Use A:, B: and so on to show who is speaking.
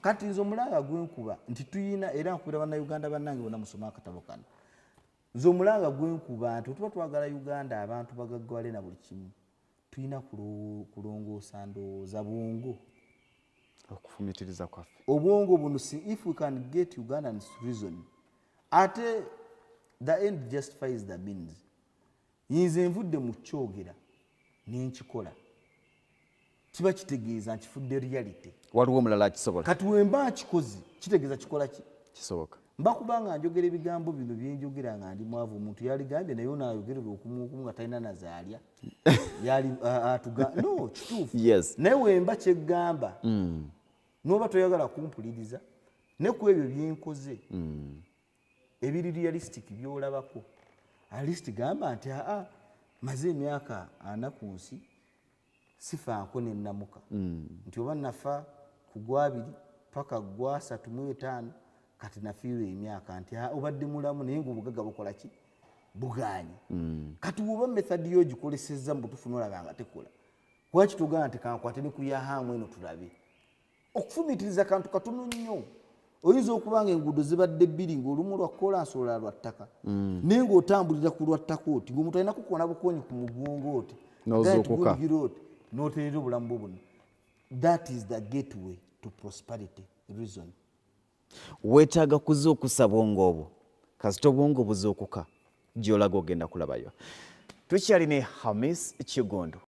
A: kati nzo mulanga gwenkuba nti tuyina era nkubira bannayuganda bannange bonna musoma akatabo kano nzo mulanga gwenkuba nti tuba twagala Uganda abantu bagaggawale na buli kimu tuyina kulongoosa ndowooza bwongo
B: okufumitiriza kwaffe
A: obwongo buno if we can get Ugandans reason ate the end justifies the means yinze nvudde mu kyogera nenkikola kiba kitegeeza nkifudde reality
B: waliwo omulala akisobola
A: kati wemba nkikozi kitegeeza kikola ki
B: kisoboka
A: mba kubanga njogera ebigambo bino byenjogera nga ndi mwavu omuntu yaligambye naye onaayogerera okumu nga talina nazaalya yali atuga no kituufu
B: yes
A: naye wemba kyeggamba n'oba toyagala kumpuliriza ne ku ebyo byenkoze ebiri realistic byolabako alisti gamba nti maze emyaka 4 ku nsi sifaako nennamuka nti oba nafa ku gwabiri paka gwa 3 kati nafiirwa emyaka nti obadde mulamu naye ngaobugagga bukola ki buganye kati woba methodi yo gikolesezza mu butuufu n'olaba nga tekola lwaki tugamba nti kankwate ne ku yahamu eno tulabe okufumitiriza kantu katono nnyo oyinza okuba nga enguudo zibadde bbiri ng'olumu lwa kolansi olulala lwa ttaka naye ng'otambulira ku lwa ttaka oti ng'omuntu alina kukoona bukonyi ku mugongo oti
B: n'ozuukuka
A: n'oteerera obulamu bwo buno that is the gateway to prosperity reason
B: weetaaga kuzuukusa bwongo obwo kasita obwongo buzuukuka gy'olaga ogenda kulabayo tukyali ne Hamis Kigondo